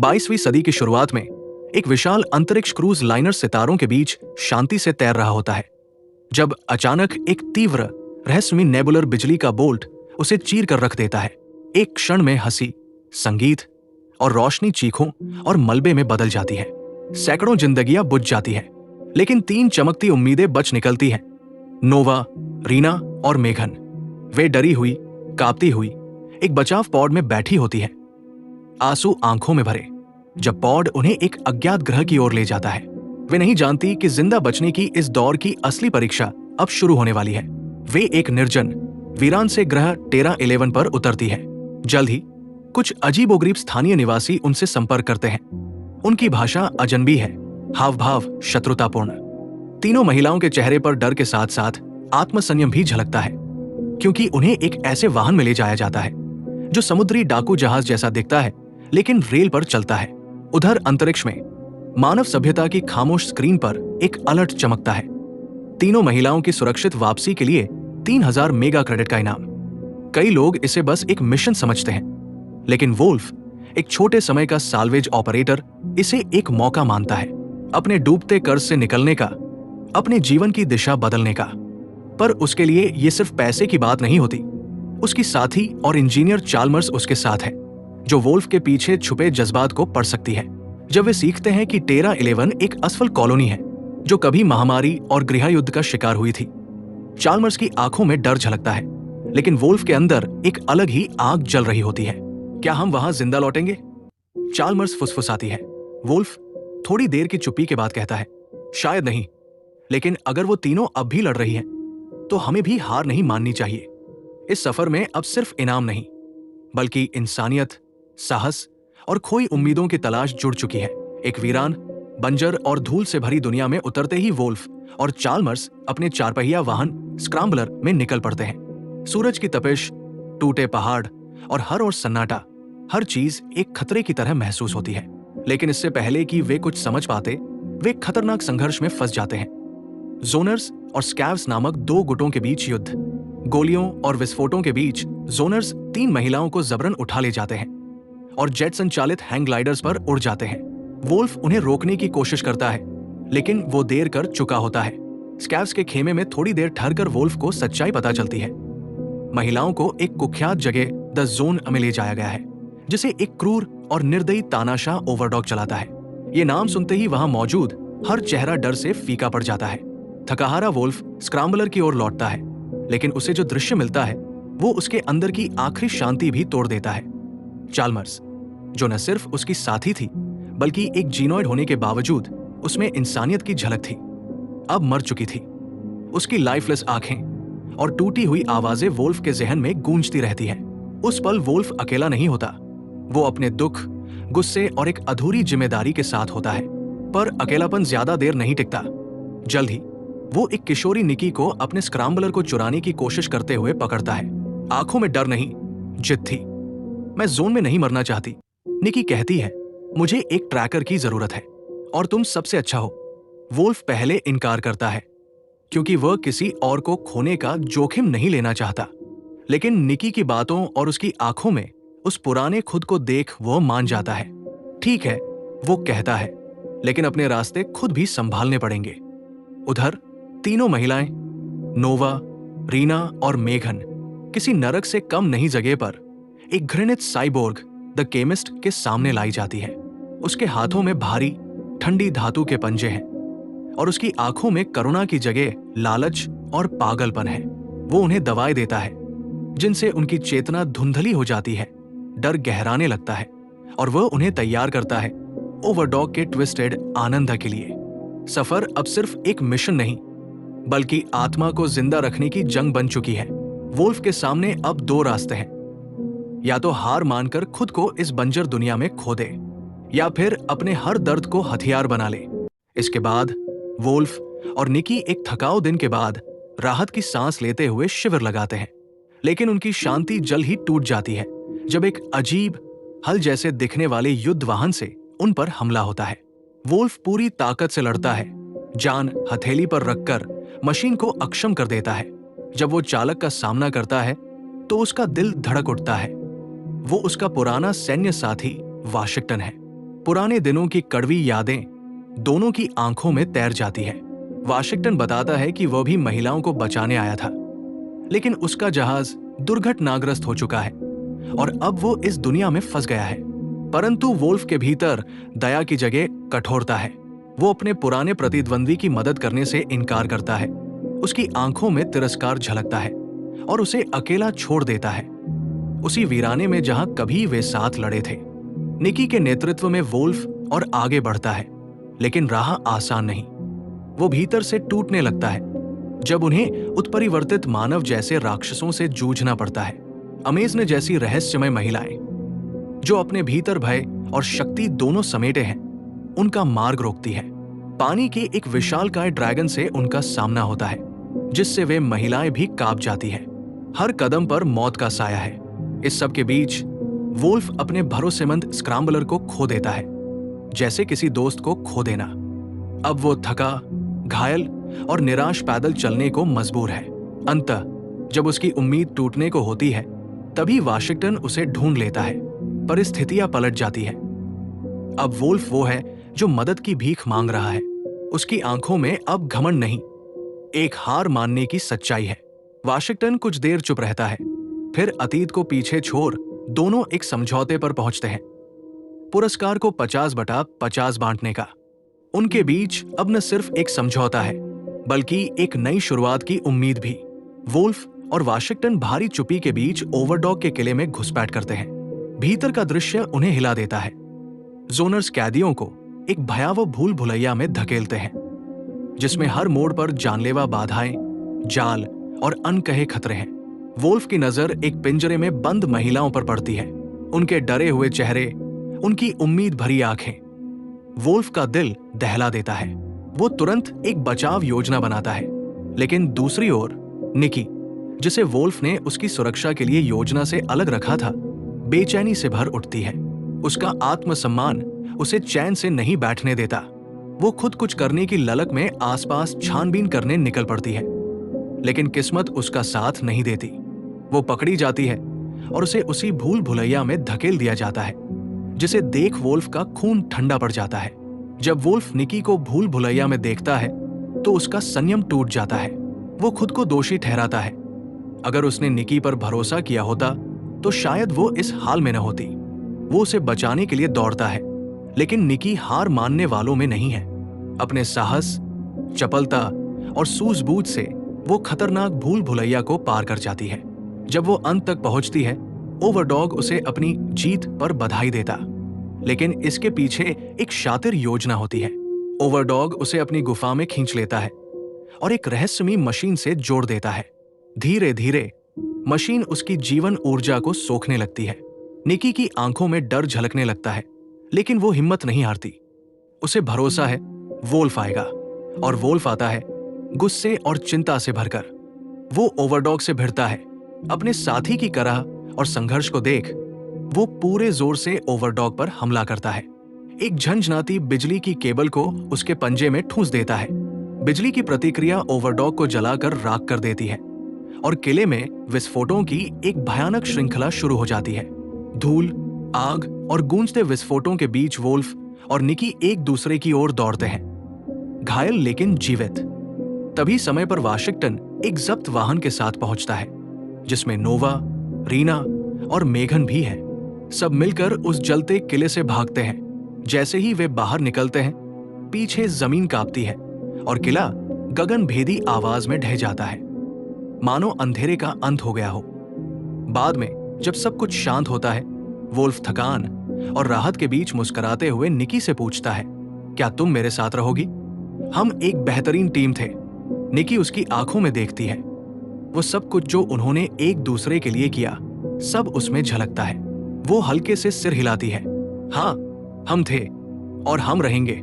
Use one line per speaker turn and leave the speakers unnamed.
22वीं सदी की शुरुआत में एक विशाल अंतरिक्ष क्रूज लाइनर सितारों के बीच शांति से तैर रहा होता है, जब अचानक एक तीव्र रहस्यमयी नेबुलर बिजली का बोल्ट उसे चीर कर रख देता है। एक क्षण में हंसी, संगीत और रोशनी चीखों और मलबे में बदल जाती है। सैकड़ों जिंदगियां बुझ जाती हैं, लेकिन 3 चमकती उम्मीदें बच निकलती हैं, नोवा, रीना और मेघन। वे डरी हुई, कांपती हुई एक बचाव पॉड में बैठी होती है, आंसू आंखों में भरे, जब पॉड उन्हें एक अज्ञात ग्रह की ओर ले जाता है। वे नहीं जानती कि जिंदा बचने की इस दौर की असली परीक्षा अब शुरू होने वाली है। वे एक निर्जन, वीरान से ग्रह टेरा 11 पर उतरती है। जल्द ही कुछ अजीबोगरीब स्थानीय निवासी उनसे संपर्क करते हैं। उनकी भाषा अजनबी है, हाव भाव शत्रुतापूर्ण। तीनों महिलाओं के चेहरे पर डर के साथ साथ आत्मसंयम भी झलकता है, क्योंकि उन्हें एक ऐसे वाहन में ले जाया जाता है जो समुद्री डाकू जहाज जैसा दिखता है, लेकिन रेल पर चलता है। उधर अंतरिक्ष में मानव सभ्यता की खामोश स्क्रीन पर एक अलर्ट चमकता है। तीनों महिलाओं की सुरक्षित वापसी के लिए 3000 मेगा क्रेडिट का इनाम। कई लोग इसे बस एक मिशन समझते हैं, लेकिन वोल्फ, एक छोटे समय का साल्वेज ऑपरेटर, इसे एक मौका मानता है, अपने डूबते कर्ज से निकलने का, अपने जीवन की दिशा बदलने का। पर उसके लिए ये सिर्फ पैसे की बात नहीं होती। उसकी साथी और इंजीनियर चार्ल्मर्स उसके साथ है, जो वोल्फ के पीछे छुपे जज्बात को पढ़ सकती है। जब वे सीखते हैं कि टेरा 11 एक असफल कॉलोनी है जो कभी महामारी और गृहयुद्ध का शिकार हुई थी, चार्ल्मर्स की आंखों में डर झलकता है, लेकिन वोल्फ के अंदर एक अलग ही आग जल रही होती है। क्या हम वहां जिंदा लौटेंगे? चार्ल्मर्स फुसफुसाती है। वोल्फ थोड़ी देर की चुप्पी के बाद कहता है, शायद नहीं, लेकिन अगर वो तीनों अब भी लड़ रही हैं, तो हमें भी हार नहीं माननी चाहिए। इस सफर में अब सिर्फ इनाम नहीं, बल्कि इंसानियत, साहस और खोई उम्मीदों की तलाश जुड़ चुकी है। एक वीरान, बंजर और धूल से भरी दुनिया में उतरते ही वोल्फ और चार्ल्मर्स अपने चारपहिया वाहन स्क्रैम्बलर में निकल पड़ते हैं। सूरज की तपिश, टूटे पहाड़ और हर ओर सन्नाटा, हर चीज एक खतरे की तरह महसूस होती है। लेकिन इससे पहले कि वे कुछ समझ पाते, वे खतरनाक संघर्ष में फंस जाते हैं। जोनर्स और स्कैव्स नामक 2 गुटों के बीच युद्ध। गोलियों और विस्फोटों के बीच जोनर्स 3 महिलाओं को जबरन उठा ले जाते हैं और जेट संचालित हैंग ग्लाइडर्स पर उड़ जाते हैं। वोल्फ उन्हें रोकने की कोशिश करता है, लेकिन वो देर कर चुका होता है। स्कैव्स के खेमे में थोड़ी देर ठहरकर वोल्फ को सच्चाई पता चलती है। महिलाओं को एक कुख्यात जगह द जोन में ले जाया गया है, जिसे एक क्रूर और निर्दयी तानाशाह ओवरडॉग चलाता है। ये नाम सुनते ही वहां मौजूद हर चेहरा डर से फीका पड़ जाता है। थकाहारा वोल्फ स्क्रैम्बलर की ओर लौटता है, लेकिन उसे जो दृश्य मिलता है वो उसके अंदर की आखिरी शांति भी तोड़ देता है। चार्ल्मर्स, जो न सिर्फ उसकी साथी थी, बल्कि एक जीनोइड होने के बावजूद उसमें इंसानियत की झलक थी, अब मर चुकी थी। उसकी लाइफलेस आंखें और टूटी हुई आवाजें वोल्फ के जहन में गूंजती रहती हैं। उस पल वोल्फ अकेला नहीं होता। वो अपने दुख, गुस्से और एक अधूरी जिम्मेदारी के साथ होता है। पर अकेलापन ज्यादा देर नहीं टिकता। जल्द ही वो एक किशोरी निकी को अपने स्क्रैम्बलर को चुराने की कोशिश करते हुए पकड़ता है। आंखों में डर नहीं, जिद थी। मैं जोन में नहीं मरना चाहती, निकी कहती है। मुझे एक ट्रैकर की जरूरत है और तुम सबसे अच्छा हो। वोल्फ पहले इनकार करता है, क्योंकि वह किसी और को खोने का जोखिम नहीं लेना चाहता। लेकिन निकी की बातों और उसकी आंखों में उस पुराने खुद को देख वो मान जाता है। ठीक है, वो कहता है, लेकिन अपने रास्ते खुद भी संभालने पड़ेंगे। उधर तीनों महिलाएं, नोवा, रीना और मेघन, किसी नरक से कम नहीं जगह पर एक घृणित साइबोर्ग द केमिस्ट के सामने लाई जाती है। उसके हाथों में भारी ठंडी धातु के पंजे हैं और उसकी आंखों में करुणा की जगह लालच और पागलपन है। वो उन्हें दवाएं देता है, जिनसे उनकी चेतना धुंधली हो जाती है, डर गहराने लगता है, और वह उन्हें तैयार करता है ओवरडॉग के ट्विस्टेड आनंद के लिए। सफर अब सिर्फ एक मिशन नहीं, बल्कि आत्मा को जिंदा रखने की जंग बन चुकी है। वोल्फ के सामने अब 2 रास्ते हैं, या तो हार मानकर खुद को इस बंजर दुनिया में खो दे, या फिर अपने हर दर्द को हथियार बना ले। इसके बाद वोल्फ और निकी एक थकाऊ दिन के बाद राहत की सांस लेते हुए शिविर लगाते हैं, लेकिन उनकी शांति जल्द ही टूट जाती है जब एक अजीब हल जैसे दिखने वाले युद्ध वाहन से उन पर हमला होता है। वोल्फ पूरी ताकत से लड़ता है, जान हथेली पर रखकर मशीन को अक्षम कर देता है। जब वो चालक का सामना करता है तो उसका दिल धड़क उठता है। वो उसका पुराना सैन्य साथी वाशिंगटन है, पुराने दिनों की कड़वी यादें दोनों की आंखों में तैर जाती है। वाशिंगटन बताता है कि वह भी महिलाओं को बचाने आया था, लेकिन उसका जहाज दुर्घटनाग्रस्त हो चुका है और अब वो इस दुनिया में फंस गया है। परंतु वोल्फ के भीतर दया की जगह कठोरता है। वो अपने पुराने प्रतिद्वंदी की मदद करने से इनकार करता है। उसकी आंखों में तिरस्कार झलकता है और उसे अकेला छोड़ देता है, उसी वीराने में जहां कभी वे साथ लड़े थे। निकी के नेतृत्व में वोल्फ और आगे बढ़ता है, लेकिन राह आसान नहीं। वो भीतर से टूटने लगता है जब उन्हें उत्परिवर्तित मानव जैसे राक्षसों से जूझना पड़ता है। अमेज़न जैसी रहस्यमय महिलाएं जो अपने भीतर भय और शक्ति दोनों समेटे हैं, उनका मार्ग रोकती है। पानी के एक विशालकाय ड्रैगन से उनका सामना होता है, जिससे वे महिलाएं भी कांप जाती हैं। हर कदम पर मौत का साया है। इस सब के बीच वोल्फ अपने भरोसेमंद स्क्रैम्बलर को खो देता है, जैसे किसी दोस्त को खो देना। अब वो थका, घायल और निराश पैदल चलने को मजबूर है। अंततः जब उसकी उम्मीद टूटने को होती है, तभी वाशिंगटन उसे ढूंढ लेता है। परिस्थितियां पलट जाती है। अब वोल्फ वो है जो मदद की भीख मांग रहा है। उसकी आंखों में अब घमंड नहीं, एक हार मानने की सच्चाई है। वाशिंगटन कुछ देर चुप रहता है, फिर अतीत को पीछे छोड़ दोनों एक समझौते पर पहुंचते हैं, पुरस्कार को 50/50 बांटने का। उनके बीच अब न सिर्फ एक समझौता है, बल्कि एक नई शुरुआत की उम्मीद भी। वोल्फ और वाशिंगटन भारी चुप्पी के बीच ओवरडॉग के किले में घुसपैठ करते हैं। भीतर का दृश्य उन्हें हिला देता है। जोनर्स कैदियों को एक भयावह भूल भुलैया में धकेलते हैं, जिसमें हर मोड़ पर जानलेवा बाधाएं, जाल और अनकहे खतरे हैं। वोल्फ की नजर एक पिंजरे में बंद महिलाओं पर पड़ती है, उनके डरे हुए चेहरे, उनकी उम्मीद भरी आंखें। वोल्फ का दिल दहला देता है। वो तुरंत एक बचाव योजना बनाता है, लेकिन दूसरी ओर निकी, जिसे वोल्फ ने उसकी सुरक्षा के लिए योजना से अलग रखा था, बेचैनी से भर उठती है। उसका आत्मसम्मान उसे चैन से नहीं बैठने देता। वो खुद कुछ करने की ललक में आसपास छानबीन करने निकल पड़ती है, लेकिन किस्मत उसका साथ नहीं देती। वो पकड़ी जाती है और उसे उसी भूल भुलैया में धकेल दिया जाता है, जिसे देख वोल्फ का खून ठंडा पड़ जाता है। जब वोल्फ निकी को भूल भुलैया में देखता है, तो उसका संयम टूट जाता है। वो खुद को दोषी ठहराता है। अगर उसने निकी पर भरोसा किया होता, तो शायद वो इस हाल में न होती। वो उसे बचाने के लिए दौड़ता है, लेकिन निकी हार मानने वालों में नहीं है। अपने साहस, चपलता और सूझबूझ से वो खतरनाक भूल भुलैया को पार कर जाती है। जब वो अंत तक पहुंचती है, ओवरडॉग उसे अपनी जीत पर बधाई देता, लेकिन इसके पीछे एक शातिर योजना होती है। ओवरडॉग उसे अपनी गुफा में खींच लेता है और एक रहस्यमयी मशीन से जोड़ देता है। धीरे धीरे मशीन उसकी जीवन ऊर्जा को सोखने लगती है। निकी की आंखों में डर झलकने लगता है, लेकिन वो हिम्मत नहीं हारती। उसे भरोसा है वोल्फ आएगा, और वोल्फ आता है गुस्से और चिंता से भरकर। वो ओवरडॉग से भिड़ता है। अपने साथी की करह और संघर्ष को देख वो पूरे जोर से ओवरडॉग पर हमला करता है। एक झंझनाती बिजली की केबल को उसके पंजे में ठूंस देता है। बिजली की प्रतिक्रिया ओवरडॉग को जलाकर राख कर देती है और किले में विस्फोटों की एक भयानक श्रृंखला शुरू हो जाती है। धूल, आग और गूंजते विस्फोटों के बीच वोल्फ और निकी एक दूसरे की ओर दौड़ते हैं, घायल लेकिन जीवित। तभी समय पर वाशिंगटन एक जब्त वाहन के साथ पहुंचता है, जिसमें नोवा, रीना और मेघन भी है। सब मिलकर उस जलते किले से भागते हैं। जैसे ही वे बाहर निकलते हैं, पीछे जमीन कांपती है और किला गगनभेदी आवाज में ढह जाता है, मानो अंधेरे का अंत हो गया हो। बाद में जब सब कुछ शांत होता है, वोल्फ थकान और राहत के बीच मुस्कुराते हुए निकी से पूछता है, क्या तुम मेरे साथ रहोगी? हम एक बेहतरीन टीम थे। निकी उसकी आंखों में देखती है। वो सब कुछ जो उन्होंने एक दूसरे के लिए किया, सब उसमें झलकता है। वो हल्के से सिर हिलाती है। हाँ, हम थे और हम रहेंगे।